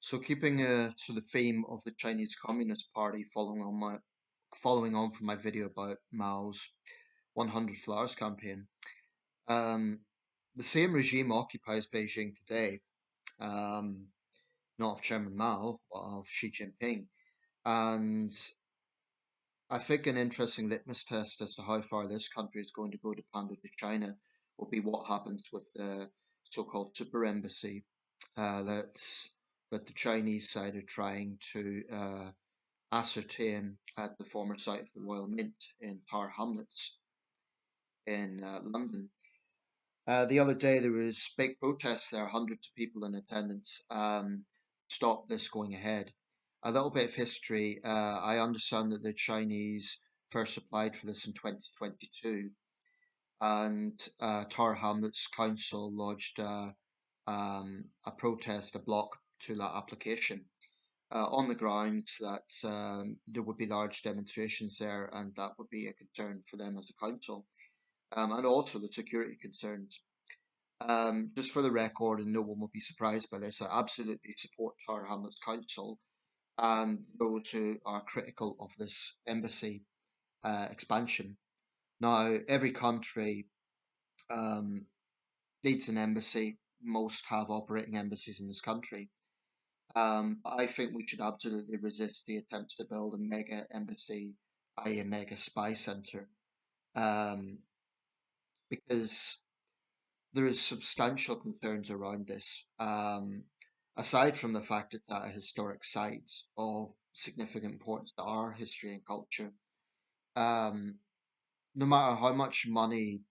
So keeping to the theme of the Chinese Communist Party, following on from my video about Mao's 100 Flowers campaign, um, the same regime occupies Beijing today, um, not of Chairman Mao, but of Xi Jinping. And I think an interesting litmus test as to how far this country is going to go to pander to China will be what happens with the so-called super embassy that's that the Chinese side are trying to ascertain at the former site of the Royal Mint in Tower Hamlets in London. The other day there was big protests there, hundreds of people in attendance, stop this going ahead. A little bit of history. I understand that the Chinese first applied for this in 2022, and Tower Hamlets Council lodged a protest, a block to that application on the grounds that there would be large demonstrations there, and that would be a concern for them as a council, and also the security concerns. Just for the record, and no one will be surprised by this, I absolutely support Tower Hamlets Council and those who are critical of this embassy expansion. Now, every country um, needs an embassy. Most have operating embassies in this country. I think we should absolutely resist the attempts to build a mega embassy, i.e., a mega spy center, um, because there is substantial concerns around this. Aside from the fact it's at a historic site of significant importance to our history and culture, um, no matter how much money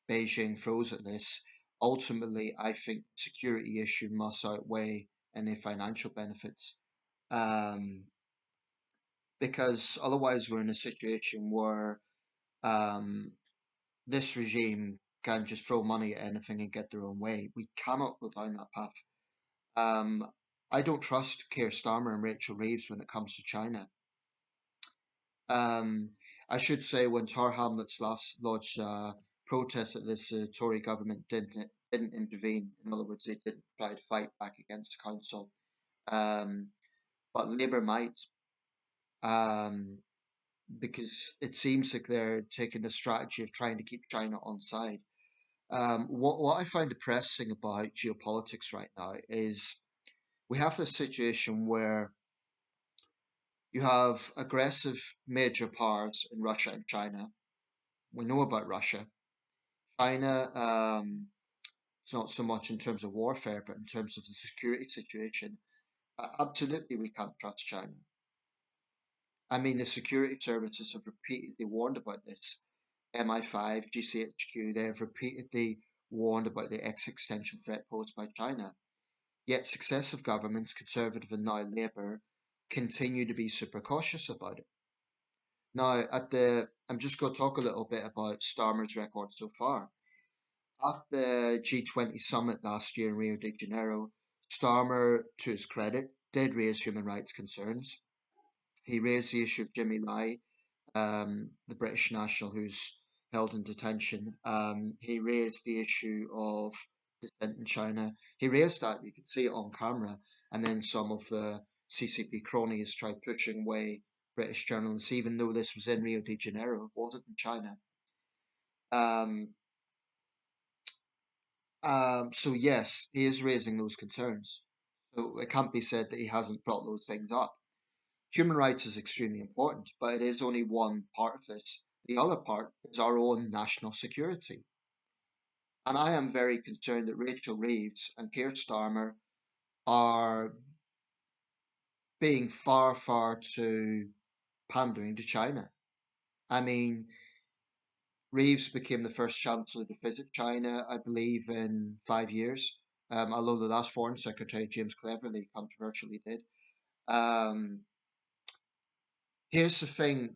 Beijing throws at this, ultimately, I think the security issue must outweigh any financial benefits. Um, because otherwise, we're in a situation where um, this regime can just throw money at anything and get their own way. We cannot go down that path. Um, I don't trust Keir Starmer and Rachel Reeves when it comes to China. Um, I should say when Tar Hamlets last lodged protest that this Tory government didn't intervene. In other words, they didn't try to fight back against the council. Um, but Labour might, um, because it seems like they're taking the strategy of trying to keep China on side. What I find depressing about geopolitics right now is we have this situation where you have aggressive major powers in Russia and China. We know about Russia. China, it's not so much in terms of warfare, but in terms of the security situation. Absolutely, we can't trust China. I mean, the security services have repeatedly warned about this. MI5, GCHQ, they have repeatedly warned about the existential threat posed by China. Yet successive governments, Conservative and now Labour, continue to be super cautious about it. Now, I'm just going to talk a little bit about Starmer's record so far. At the G20 summit last year in Rio de Janeiro, Starmer, to his credit, did raise human rights concerns. He raised the issue of Jimmy Lai, the British national who's held in detention. He raised the issue of dissent in China. He raised that, you could see it on camera, and then some of the CCP cronies tried pushing away British journalists, even though this was in Rio de Janeiro, it wasn't in China. Um, so yes, he is raising those concerns. So it can't be said that he hasn't brought those things up. Human rights is extremely important, but it is only one part of this. The other part is our own national security. And I am very concerned that Rachel Reeves and Keir Starmer are being far, far too pandering to China. I mean, Reeves became the first chancellor to visit China, I believe, in 5 years. Although the last foreign secretary, James Cleverly, controversially did. Um, Here's the thing: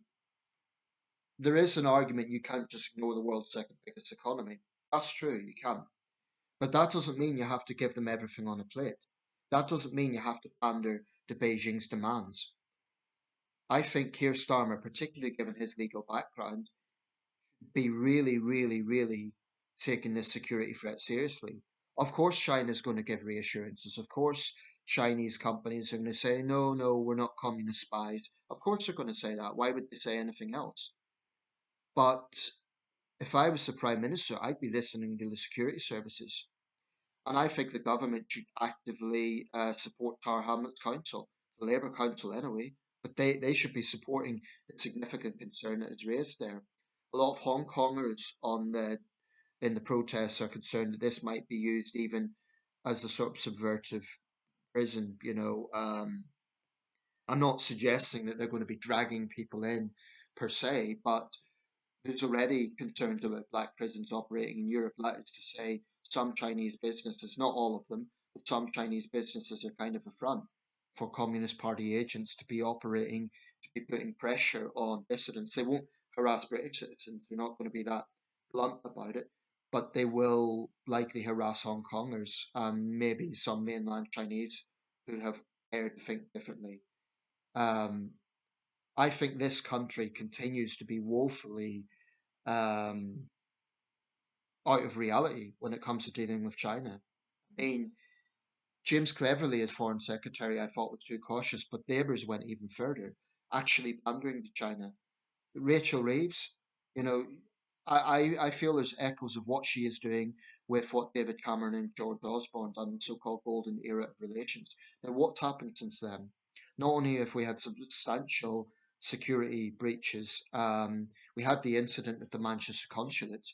there is an argument you can't just ignore the world's second biggest economy. That's true, you can't. But that doesn't mean you have to give them everything on a plate. That doesn't mean you have to pander to Beijing's demands. I think Keir Starmer, particularly given his legal background, be really, really, really taking this security threat seriously. Of course, China's going to give reassurances. Of course, Chinese companies are going to say, no, no, we're not communist spies. Of course, they're going to say that. Why would they say anything else? But if I was the Prime Minister, I'd be listening to the security services. And I think the government should actively support Tower Hamlets Council, the Labour Council anyway, but they should be supporting the significant concern that is raised there. A lot of Hong Kongers in the protests are concerned that this might be used even as a sort of subversive prison. I'm not suggesting that they're going to be dragging people in per se, but there's already concerns about black prisons operating in Europe. That is to say, some Chinese businesses, not all of them, but some Chinese businesses are kind of a front for Communist Party agents to be operating, to be putting pressure on dissidents. They won't harass British citizens, they're not going to be that blunt about it, but they will likely harass Hong Kongers and maybe some mainland Chinese who have dared to think differently. Um, I think this country continues to be woefully um, out of reality when it comes to dealing with China. I mean, James Cleverly, as Foreign Secretary, I thought was too cautious, but Labour's went even further, actually pandering to China. Rachel Reeves, you know, I feel there's echoes of what she is doing with what David Cameron and George Osborne done, the so-called golden era of relations. Now, what's happened since then? Not only have we had substantial security breaches, we had the incident at the Manchester consulate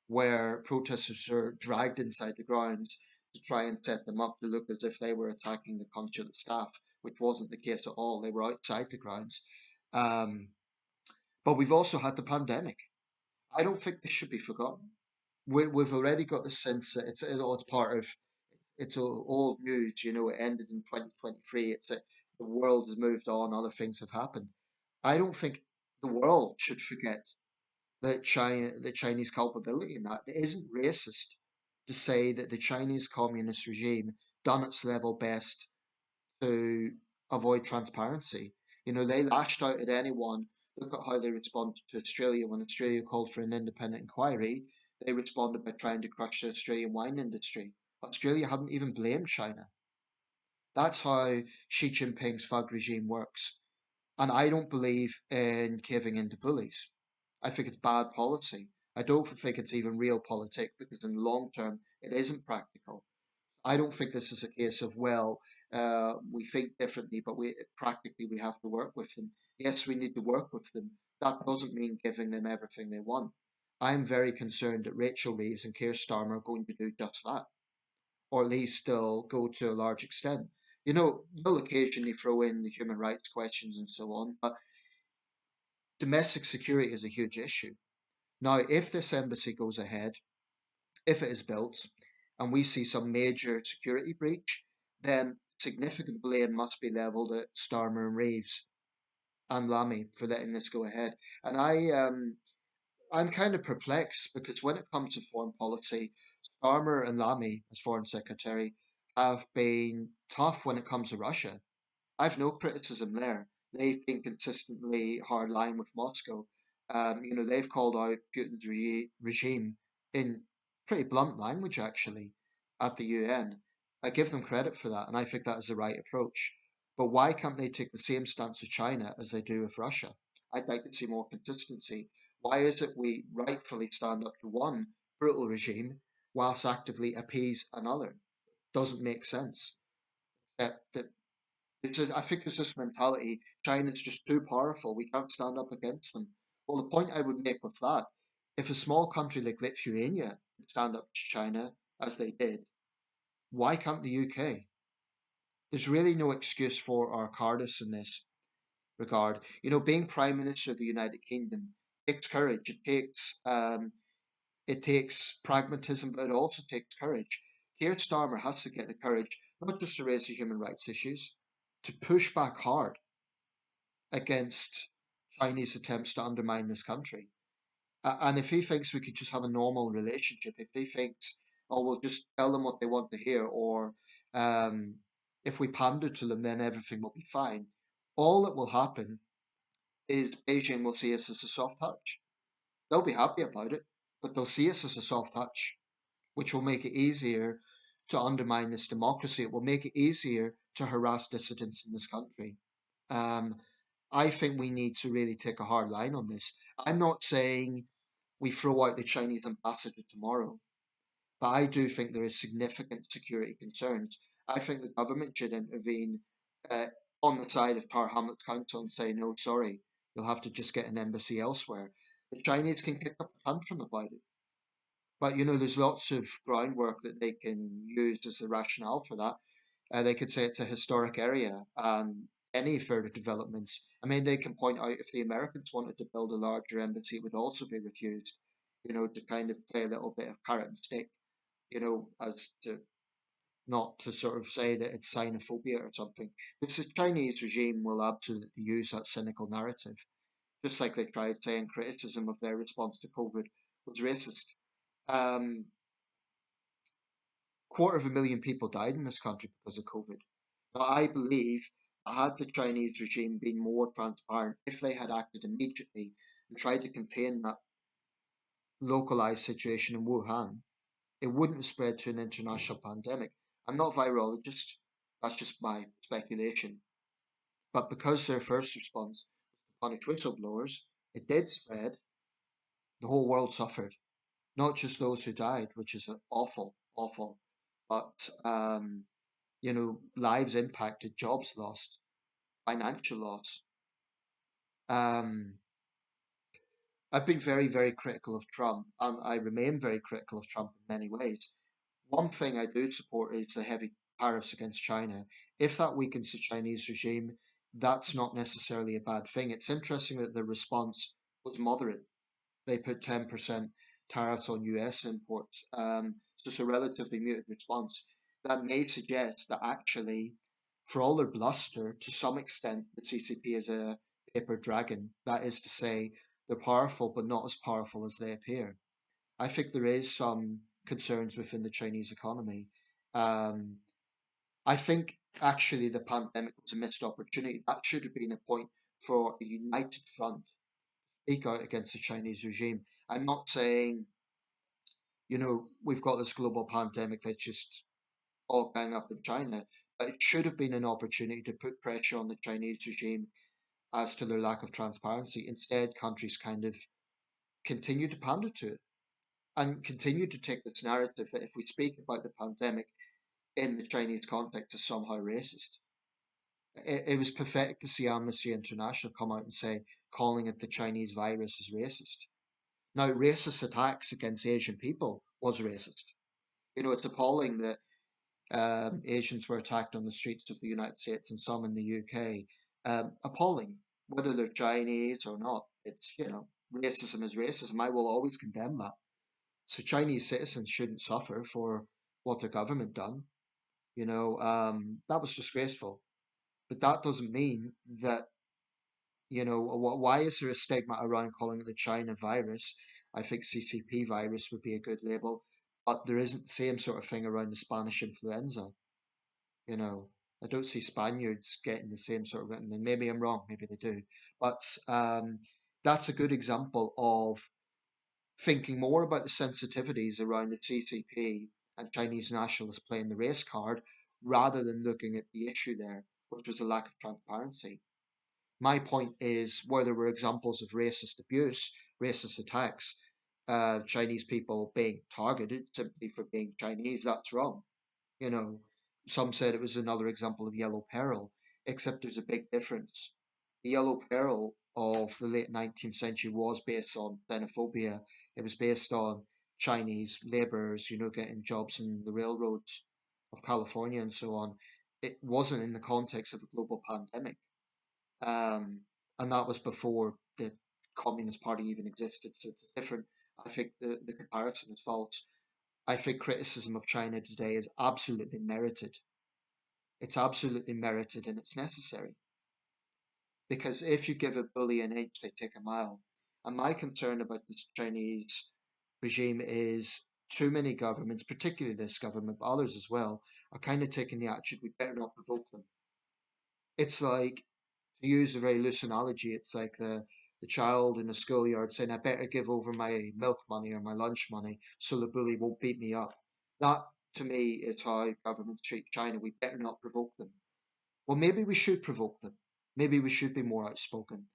where protesters were dragged inside the grounds to try and set them up to look as if they were attacking the consulate staff, which wasn't the case at all. They were outside the grounds. Um, but we've also had the pandemic. I don't think this should be forgotten. We've already got the sense that it's part of it's old news. It ended in 2023. The world has moved on. Other things have happened. I don't think the world should forget the Chinese culpability in that. It isn't racist to say that the Chinese communist regime done its level best to avoid transparency. They lashed out at anyone. Look at how they responded to Australia when Australia called for an independent inquiry. They responded by trying to crush the Australian wine industry. Australia hadn't even blamed China. That's how Xi Jinping's FUG regime works. And I don't believe in caving into bullies. I think it's bad policy. I don't think it's even real politics because in the long term it isn't practical. I don't think this is a case of, well, we think differently, but practically we have to work with them. Yes, we need to work with them. That doesn't mean giving them everything they want. I'm very concerned that Rachel Reeves and Keir Starmer are going to do just that, or at least still go to a large extent. They'll occasionally throw in the human rights questions and so on, but domestic security is a huge issue. Now, if this embassy goes ahead, if it is built, and we see some major security breach, then significant blame must be levelled at Starmer and Reeves and Lamy for letting this go ahead. And I'm kind of perplexed because when it comes to foreign policy, Starmer and Lamy, as Foreign Secretary, have been tough when it comes to Russia. I've no criticism there. They've been consistently hardline with Moscow. They've called out Putin's regime in pretty blunt language, actually, at the UN. I give them credit for that, and I think that is the right approach. But why can't they take the same stance with China as they do with Russia? I'd like to see more consistency. Why is it we rightfully stand up to one brutal regime whilst actively appease another? Doesn't make sense. That I think there's this mentality, China's just too powerful, we can't stand up against them. Well, the point I would make with that, if a small country like Lithuania could stand up to China, as they did, why can't the UK? There's really no excuse for our cowardice in this regard. Being Prime Minister of the United Kingdom takes courage. It takes pragmatism, but it also takes courage. Keir Starmer has to get the courage not just to raise the human rights issues, to push back hard against Chinese attempts to undermine this country. And if he thinks we could just have a normal relationship, if he thinks, oh, we'll just tell them what they want to hear, or um, if we pander to them, then everything will be fine. All that will happen is Beijing will see us as a soft touch. They'll be happy about it, but they'll see us as a soft touch, which will make it easier to undermine this democracy. It will make it easier to harass dissidents in this country. Um, I think we need to really take a hard line on this. I'm not saying we throw out the Chinese ambassador tomorrow, but I do think there is significant security concerns. I think the government should intervene uh, on the side of Tower Hamlets Council and say, no, sorry, you'll have to just get an embassy elsewhere. The Chinese can kick up a tantrum about it. But there's lots of groundwork that they can use as a rationale for that. They could say it's a historic area. Any further developments, I mean, they can point out if the Americans wanted to build a larger embassy, it would also be refused. To kind of play a little bit of carrot and stick. As to not to sort of say that it's xenophobia or something. Because the Chinese regime will absolutely use that cynical narrative, just like they tried saying criticism of their response to COVID was racist. Um, Quarter of a million people died in this country because of COVID. Now, I believe that had the Chinese regime been more transparent, if they had acted immediately and tried to contain that localized situation in Wuhan, it wouldn't have spread to an international pandemic. I'm not a virologist, that's just my speculation. But because their first response was to punish whistleblowers, it did spread. The whole world suffered, not just those who died, which is awful, awful, but lives impacted, jobs lost, financial loss. Um, I've been very, very critical of Trump, and I remain very critical of Trump in many ways. One thing I do support is the heavy tariffs against China. If that weakens the Chinese regime, that's not necessarily a bad thing. It's interesting that the response was moderate. They put 10% tariffs on US imports. So it's a relatively muted response. That may suggest that actually, for all their bluster, to some extent, the CCP is a paper dragon. That is to say, they're powerful, but not as powerful as they appear. I think there is some concerns within the Chinese economy. Um, I think actually the pandemic was a missed opportunity. That should have been a point for a united front speak out against the Chinese regime. I'm not saying, we've got this global pandemic that's just all gang up in China, but it should have been an opportunity to put pressure on the Chinese regime as to their lack of transparency. Instead, countries kind of continue to pander to it and continue to take this narrative that if we speak about the pandemic in the Chinese context is somehow racist. It was pathetic to see Amnesty International come out and say calling it the Chinese virus is racist. Now, racist attacks against Asian people was racist. It's appalling that Asians were attacked on the streets of the United States and some in the UK. Appalling, whether they're Chinese or not. It's, racism is racism. I will always condemn that. So Chinese citizens shouldn't suffer for what their government done. That was disgraceful. But that doesn't mean that, why is there a stigma around calling it the China virus? I think CCP virus would be a good label, but there isn't the same sort of thing around the Spanish influenza. You know, I don't see Spaniards getting the same sort of, I mean, maybe I'm wrong, maybe they do, but that's a good example of thinking more about the sensitivities around the CCP and Chinese nationalists playing the race card rather than looking at the issue there, which was a lack of transparency. My point is where there were examples of racist abuse, racist attacks, Chinese people being targeted simply for being Chinese, that's wrong. You know, some said it was another example of yellow peril, except there's a big difference. The yellow peril of the late 19th century was based on xenophobia. It was based on Chinese laborers, getting jobs in the railroads of California and so on. It wasn't in the context of a global pandemic. Um, and that was before the Communist Party even existed, so it's different. I think the comparison is false. I think criticism of China today is absolutely merited. It's absolutely merited and it's necessary. Because if you give a bully an inch, they take a mile. And my concern about this Chinese regime is too many governments, particularly this government, but others as well, are kind of taking the attitude we better not provoke them. It's like, to use a very loose analogy, it's like the child in the schoolyard saying, I better give over my milk money or my lunch money so the bully won't beat me up. That to me, is how governments treat China. We better not provoke them. Well, maybe we should provoke them. Maybe we should be more outspoken.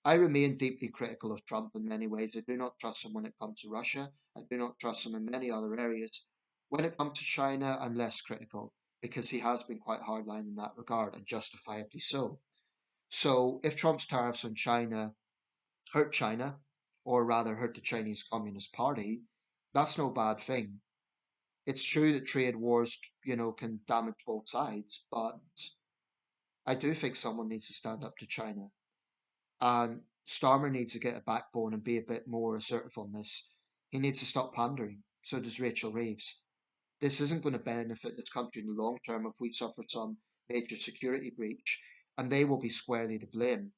I remain deeply critical of Trump in many ways. I do not trust him when it comes to Russia. I do not trust him in many other areas. When it comes to China, I'm less critical because he has been quite hardline in that regard, and justifiably so. So, if Trump's tariffs on China, or rather hurt the Chinese Communist Party, that's no bad thing. It's true that trade wars, can damage both sides, but I do think someone needs to stand up to China. And Starmer needs to get a backbone and be a bit more assertive on this. He needs to stop pandering. So does Rachel Reeves. This isn't going to benefit this country in the long term if we suffer some major security breach, and they will be squarely to blame.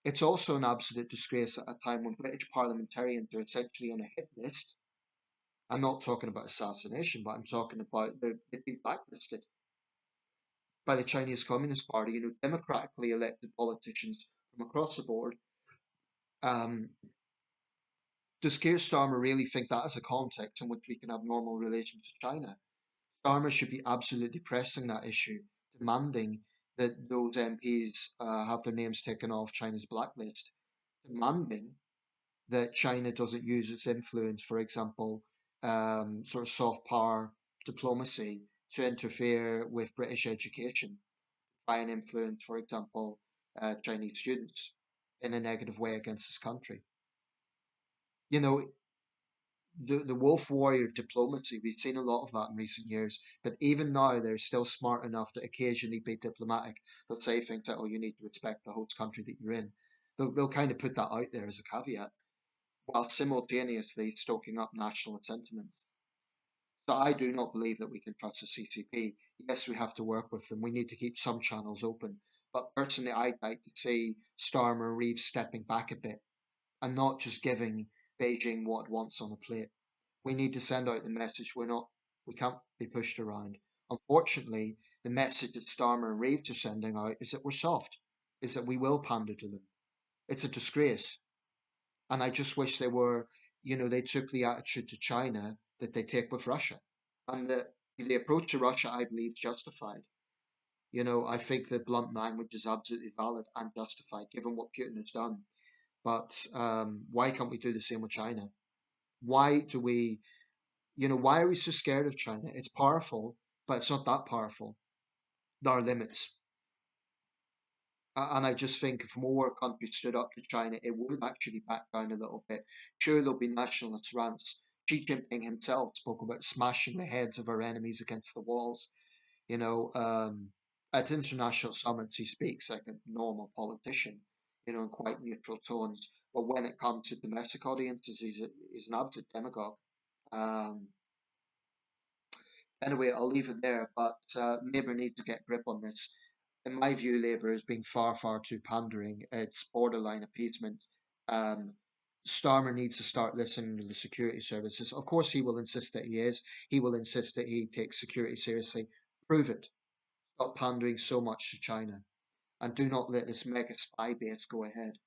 It's also an absolute disgrace at a time when British parliamentarians are essentially on a hit list. I'm not talking about assassination, but I'm talking about they've been blacklisted by the Chinese Communist Party, democratically elected politicians from across the board. Um, does Keir Starmer really think that is a context in which we can have normal relations with China? Starmer should be absolutely pressing that issue, demanding that those MPs have their names taken off China's blacklist, demanding that China doesn't use its influence, for example, sort of soft power diplomacy to interfere with British education, try and influence, for example, Chinese students in a negative way against this country. You know, the wolf warrior diplomacy, we've seen a lot of that in recent years, but even now they're still smart enough to occasionally be diplomatic. They'll say things like, oh, you need to respect the host country that you're in. They'll kind of put that out there as a caveat, while simultaneously stoking up nationalist sentiments. So I do not believe that we can trust the CCP. Yes, we have to work with them. We need to keep some channels open. But personally, I'd like to see Starmer and Reeves stepping back a bit and not just giving Beijing what it wants on a plate. We need to send out the message we can't be pushed around. Unfortunately, the message that Starmer and Reeves are sending out is that we're soft, is that we will pander to them. It's a disgrace. And I just wish they took the attitude to China that they take with Russia. And the approach to Russia, I believe, is justified. I think the blunt language is absolutely valid and justified given what Putin has done. But why can't we do the same with China? Why do we, why are we so scared of China? It's powerful, but it's not that powerful. There are limits. And I just think if more countries stood up to China, it would actually back down a little bit. Sure, there'll be nationalist rants. Xi Jinping himself spoke about smashing the heads of our enemies against the walls. You know, um, at international summits, he speaks like a normal politician, in quite neutral tones. But when it comes to domestic audiences, he's an absolute demagogue. Um, Anyway, I'll leave it there, but Labour needs to get grip on this. In my view, Labour is being far, far too pandering. It's borderline appeasement. Um, Starmer needs to start listening to the security services. Of course, he will insist that he is. He will insist that he takes security seriously. Prove it. Stop pandering so much to China. And do not let this mega spy base go ahead.